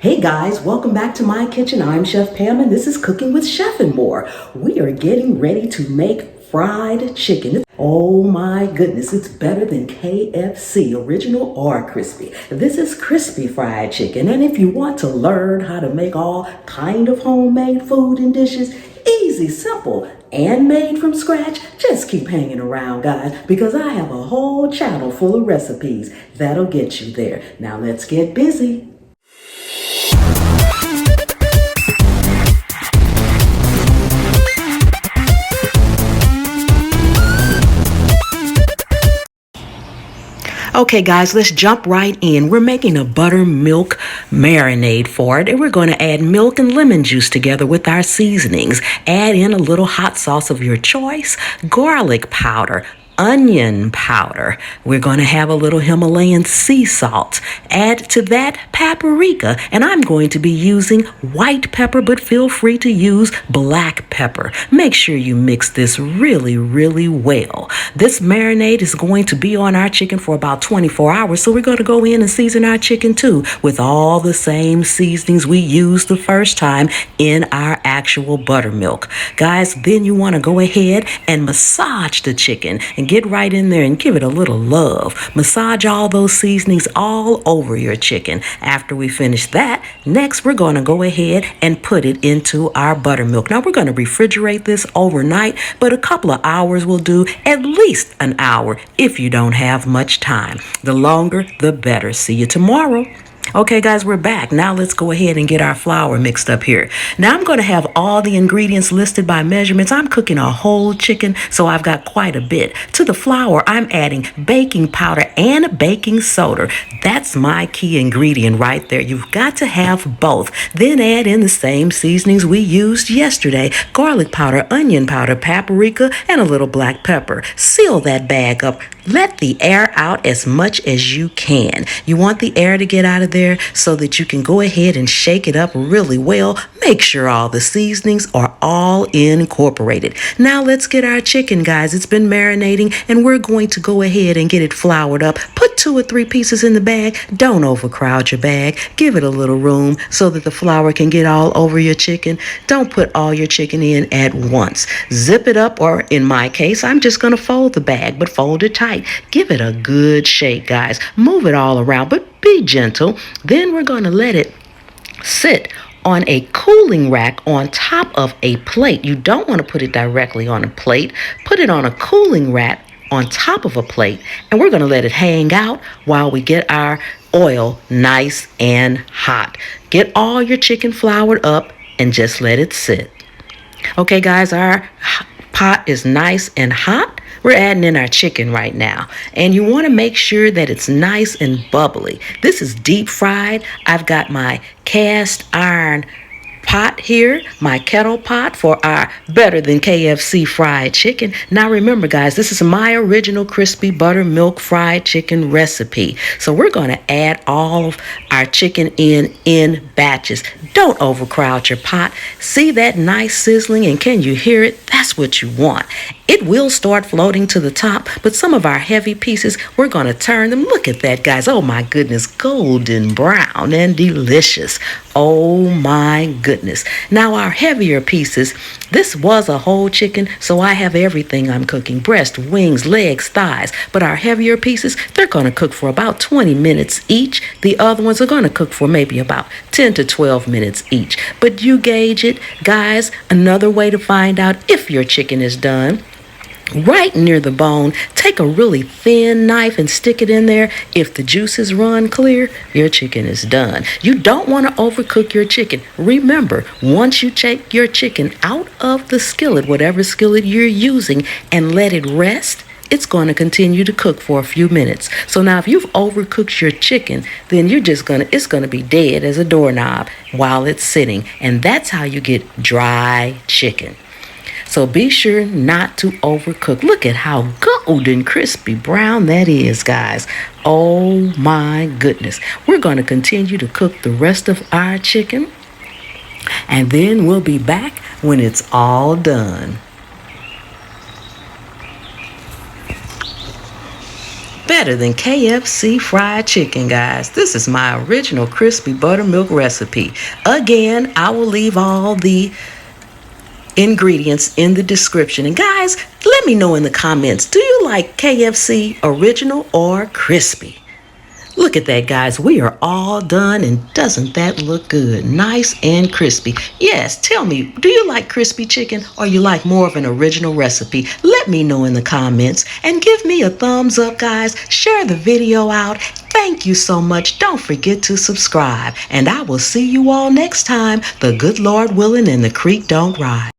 Hey guys, welcome back to my kitchen. I'm Chef Pam and this is Cooking with Chef and More. We are getting ready to make fried chicken. Oh my goodness, it's better than KFC, original or crispy. This is crispy fried chicken, and if you want to learn how to make all kind of homemade food and dishes, easy, simple, and made from scratch, just keep hanging around, guys, because I have a whole channel full of recipes that'll get you there. Now let's get busy. Okay guys, let's jump right in. We're making a buttermilk marinade for it, and we're going to add milk and lemon juice together with our seasonings. Add in a little hot sauce of your choice, garlic powder, onion powder. We're going to have a little Himalayan sea salt. Add to that paprika, and I'm going to be using white pepper, but feel free to use black pepper. Make sure you mix this really, really well. This marinade is going to be on our chicken for about 24 hours, so we're going to go in and season our chicken too with all the same seasonings we used the first time in our actual buttermilk. Guys, then you want to go ahead and massage the chicken and get right in there and give it a little love. Massage all those seasonings all over your chicken. After we finish that, next we're going to go ahead and put it into our buttermilk. Now we're going to refrigerate this overnight, but a couple of hours will do, at least an hour if you don't have much time. The longer, the better. See you tomorrow. Okay guys, we're back. Now let's go ahead and get our flour mixed up here. Now I'm going to have all the ingredients listed by measurements. I'm cooking a whole chicken, so I've got quite a bit. To the flour, I'm adding baking powder and baking soda. That's my key ingredient right there. You've got to have both. Then add in the same seasonings we used yesterday: garlic powder, onion powder, paprika, and a little black pepper. Seal that bag up. Let the air out as much as you can. You want the air to get out of there so that you can go ahead and shake it up really well. Make sure all the seasonings are all incorporated. Now let's get our chicken, guys. It's been marinating, and we're going to go ahead and get it floured up. Put 2 or 3 pieces in the bag. Don't overcrowd your bag. Give it a little room so that the flour can get all over your chicken. Don't put all your chicken in at once. Zip it up, or in my case, I'm just going to fold the bag, but fold it tight. Give it a good shake, guys. Move it all around, but be gentle. Then we're going to let it sit on a cooling rack on top of a plate. You don't want to put it directly on a plate. Put it on a cooling rack on top of a plate, and we're going to let it hang out while we get our oil nice and hot. Get all your chicken floured up and just let it sit. Okay, guys, our pot is nice and hot. We're adding in our chicken right now, and you want to make sure that it's nice and bubbly. This is deep fried. I've got my cast iron pot here, my kettle pot for our better than KFC fried chicken. Now remember, guys, this is my original crispy buttermilk fried chicken recipe. So we're going to add all of our chicken in batches. Don't overcrowd your pot. See that nice sizzling, and can you hear it? That's what you want. It will start floating to the top, but some of our heavy pieces, we're going to turn them. Look at that, guys. Oh my goodness, golden brown and delicious. Oh my goodness. Now our heavier pieces, this was a whole chicken, so I have everything I'm cooking: breast, wings, legs, thighs. But our heavier pieces, they're going to cook for about 20 minutes each. The other ones are going to cook for maybe about 10 to 12 minutes each. But you gauge it, guys. Another way to find out if your chicken is done: right near the bone, take a really thin knife and stick it in there. If the juices run clear, your chicken is done. You don't want to overcook your chicken. Remember, once you take your chicken out of the skillet, whatever skillet you're using, and let it rest, it's going to continue to cook for a few minutes. So now if you've overcooked your chicken, then it's going to be dead as a doorknob while it's sitting. And that's how you get dry chicken. So be sure not to overcook. Look at how golden crispy brown that is, guys. Oh my goodness. We're going to continue to cook the rest of our chicken, and then we'll be back when it's all done. better than KFC fried chicken, guys. This is my original crispy buttermilk recipe. Again, I will leave all the ingredients in the description. And guys, let me know in the comments, do you like KFC original or crispy? Look at that, guys. We are all done, and doesn't that look good? Nice and crispy. Yes, tell me, do you like crispy chicken or you like more of an original recipe? Let me know in the comments and give me a thumbs up, guys. Share the video out. Thank you so much. Don't forget to subscribe, and I will see you all next time. The good Lord willing and the creek don't rise.